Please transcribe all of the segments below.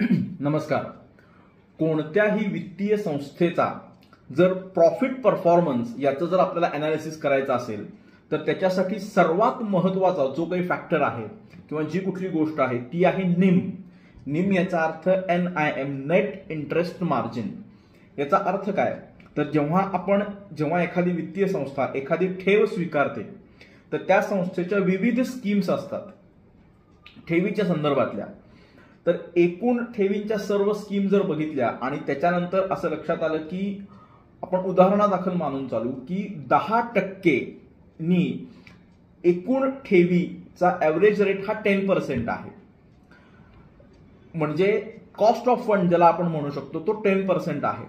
नमस्कार. कोणत्याही वित्तीय संस्थेचा जर प्रॉफिट परफॉर्मन्स याचं जर आपल्याला अनालिसिस करायचं असेल तर त्याच्यासाठी सर्वात महत्त्वाचा जो काही फॅक्टर आहे किंवा जी कुठली गोष्ट आहे ती आहे निम. निम याचा अर्थ NIM, नेट इंटरेस्ट मार्जिन. याचा अर्थ काय तर जेव्हा एखादी वित्तीय संस्था एखादी ठेव स्वीकारते तर त्या संस्थेच्या विविध स्कीम्स असतात ठेवीच्या संदर्भातल्या. तर एकूण ठेवींच्या सर्व स्कीम जर बघितल्या आणि त्याच्यानंतर असं लक्षात आलं की आपण उदाहरणादाखल मानून चालू की 10% नी एकूण ठेवीचा ॲव्हरेज रेट हा 10% आहे. म्हणजे कॉस्ट ऑफ फंड ज्याला आपण म्हणू शकतो तो 10% आहे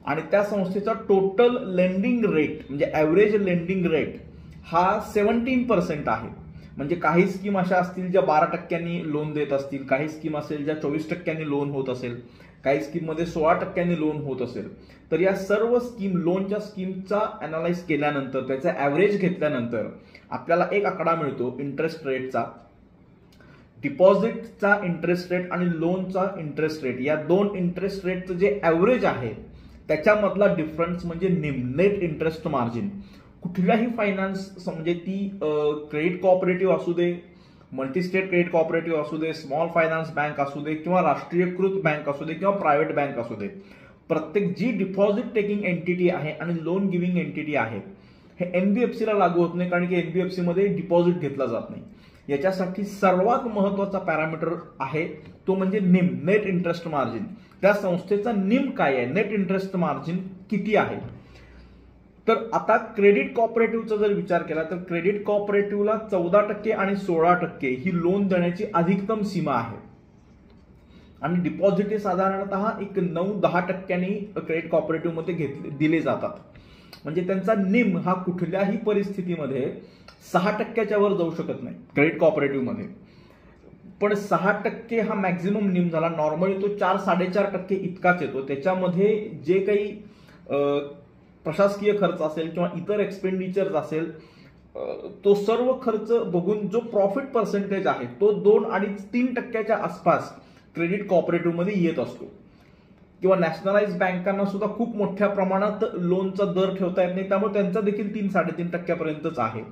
आणि त्या संस्थेचा टोटल लेंडिंग रेट म्हणजे ॲव्हरेज लेंडिंग रेट हा 17% आहे. म्हणजे काही स्कीम अशा असतील ज्या 12% लोन देत असतील, काही स्कीम असेल ज्या 24% लोन होत असेल, काही स्कीममध्ये 16% लोन होत असेल. तर या सर्व स्कीम लोनच्या स्कीमचा अनालाइज केल्यानंतर त्याचा ॲव्हरेज घेतल्यानंतर आपल्याला एक आकडा मिळतो इंटरेस्ट रेटचा. डिपॉझिटचा इंटरेस्ट रेट आणि लोनचा इंटरेस्ट रेट या दोन इंटरेस्ट रेटचं जे ॲव्हरेज आहे त्याच्यामधला डिफरन्स म्हणजे निम, नेट इंटरेस्ट मार्जिन. कुठल्याही फायनान्स म्हणजे ती क्रेडिट कोऑपरेटिव्ह असू दे, मल्टीस्टेट क्रेडिट कोऑपरेटिव्ह असू दे, स्मॉल फायनान्स बँक असू दे किंवा राष्ट्रीयकृत बँक असू दे किंवा प्रायव्हेट बँक असू दे, प्रत्येक जी डिपॉझिट टेकिंग एंटिटी आहे आणि लोन गिव्हिंग एंटिटी आहे हे NBFC ला लागू होत नाही, कारण की NBFC मध्ये डिपॉझिट घेतला जात नाही. याच्यासाठी सर्वात महत्वाचा पॅरामीटर आहे तो म्हणजे निम, नेट इंटरेस्ट मार्जिन. त्या संस्थेचा निम काय आहे, नेट इंटरेस्ट मार्जिन किती आहे. तर आता क्रेडिट कोऑपरेटिव्हचा जर विचार केला तर क्रेडिट कोऑपरेटिव्हला 14% आणि 16% ही लोन देण्याची अधिकतम सीमा आहे आणि डिपॉझिट हे साधारणतः एक 9-10% क्रेडिट कोऑपरेटिव्ह मध्ये दिले जातात. म्हणजे त्यांचा निम हा कुठल्याही परिस्थितीमध्ये 6% वर जाऊ शकत नाही क्रेडिट कोऑपरेटिव्ह मध्ये. पण 6% हा मॅक्झिमम निम झाला. नॉर्मली तो 4-4.5% इतकाच येतो. त्याच्यामध्ये जे काही प्रशासकीय खर्च असेल किंवा इतर एक्सपेंडिचर्स असेल तो सर्व खर्च बघून जो प्रॉफिट पर्सेंटेज आहे तो 2-3% आसपास क्रेडिट कोऑपरेटिव्ह मध्ये येत असतो. किंवा नॅशनलाइज बँकांना सुद्धा खूप मोठ्या प्रमाणात लोनचा दर ठेवता येत नाही, त्यामुळे त्यांचा देखील 3-3.5% आहे.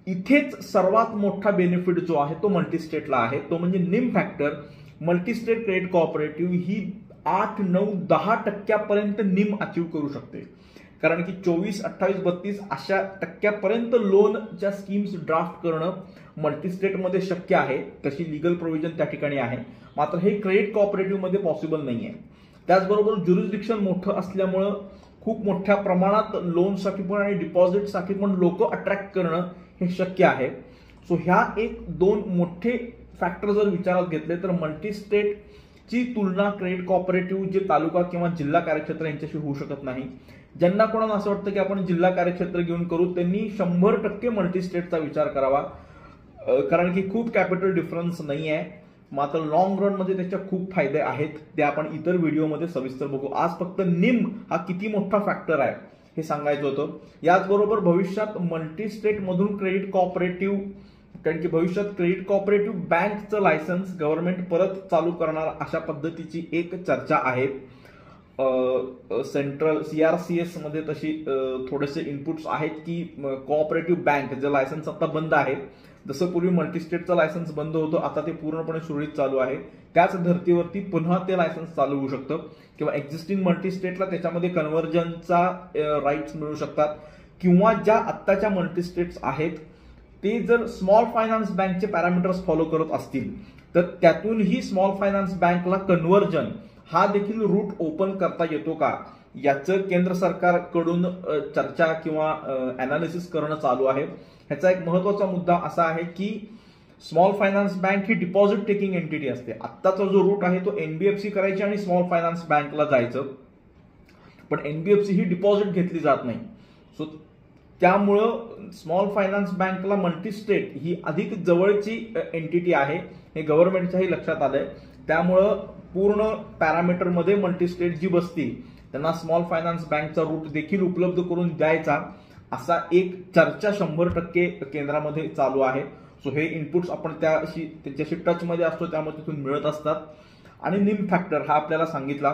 इथेच सर्वात मोठा बेनिफिट जो आहे तो मल्टीस्टेटला आहे, तो म्हणजे निम फॅक्टर. मल्टीस्टेट क्रेडिट कोऑपरेटिव्ह ही 8-9-10% निम अचीव्ह करू शकते, कारण की 24, 28, 32 अशा टक्क्यापर्यंत लोनच्या स्कीम्स ड्राफ्ट करणं मल्टीस्टेटमध्ये शक्य आहे. तशी लिगल प्रोव्हिजन त्या ठिकाणी आहे. मात्र हे क्रेडिट कोऑपरेटिव्ह मध्ये पॉसिबल नाहीये. त्याचबरोबर ज्युरिस्डिक्शन मोठं असल्यामुळं खूप मोठ्या प्रमाणात लोनसाठी पण आणि डिपॉझिटसाठी पण लोक अट्रॅक्ट करणं हे शक्य आहे. सो ह्या 1-2 मोठे फॅक्टर जर विचारात घेतले तर मल्टीस्टेटची तुलना क्रेडिट कोऑपरेटिव्ह जे तालुका किंवा जिल्हा कार्यक्षेत्र यांच्याशी होऊ शकत नाही. ज्यांना कोणाला असं वाटतं की आपण जिल्हा कार्यक्षेत्र घेऊन करू त्यांनी 100% मल्टीस्टेटचा विचार करावा, कारण की खूप कॅपिटल डिफरन्स नाही आहे. मात्र लॉंग रन मध्ये त्याच्या खूप फायदे आहेत, ते आपण इतर व्हिडिओमध्ये सविस्तर बघू. आज फक्त निम हा किती मोठा फॅक्टर आहे हे सांगायचं होतं. याचबरोबर भविष्यात मल्टीस्टेट मधून क्रेडिट कोऑपरेटिव्ह, कारण की भविष्यात क्रेडिट कोऑपरेटिव्ह बँकचं लायसन्स गव्हर्नमेंट परत चालू करणार अशा पद्धतीची एक चर्चा आहे. सेंट्रल CRCS मध्ये तशी थोडेसे इनपुट्स आहेत की कोऑपरेटिव्ह बँक जे लायसन्स आता बंद आहे, जसं पूर्वी मल्टीस्टेटचं लायसन्स बंद होतं आता ते पूर्णपणे सुरळीत चालू आहे, त्याच धर्तीवरती पुन्हा ते लायसन्स चालू होऊ शकतं किंवा एक्झिस्टिंग मल्टीस्टेटला त्याच्यामध्ये कन्व्हर्जनचा राईट्स मिळू शकतात. किंवा ज्या आत्ताच्या मल्टीस्टेट्स आहेत ते जर स्मॉल फायनान्स बँकचे पॅरामीटर्स फॉलो करत असतील तर त्यातूनही स्मॉल फायनान्स बँकला कन्व्हर्जन हा देखील रूट ओपन करता येतो का याचं केंद्र सरकारकडून चर्चा किंवा अनालिसिस करणं चालू आहे. ह्याचा एक महत्वाचा मुद्दा असा आहे की स्मॉल फायनान्स बँक ही डिपॉझिट टेकिंग एंटिटी असते. आत्ताचा जो रूट आहे तो NBFC करायची आणि स्मॉल फायनान्स बँकला जायचं, पण NBFC ही डिपॉझिट घेतली जात नाही. सो त्यामुळं स्मॉल फायनान्स बँकला मल्टीस्टेट ही अधिक जवळची एंटिटी आहे हे गव्हर्नमेंटच्याही लक्षात आलंय. त्यामुळं पूर्ण पॅरामीटरमध्ये मल्टीस्टेट जी बसतील त्यांना स्मॉल फायनान्स बँकचा रूट देखील उपलब्ध करून द्यायचा असा एक चर्चा 100% केंद्रामध्ये चालू आहे. सो हे इनपुट्स आपण त्याच्याशी टचमध्ये असतो, त्यामुळे तिथून मिळत असतात. आणि निम फॅक्टर हा आपल्याला सांगितला.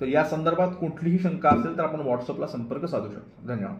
तर या संदर्भात कुठलीही शंका असेल तर आपण व्हॉट्सअपला संपर्क साधू शकतो. धन्यवाद.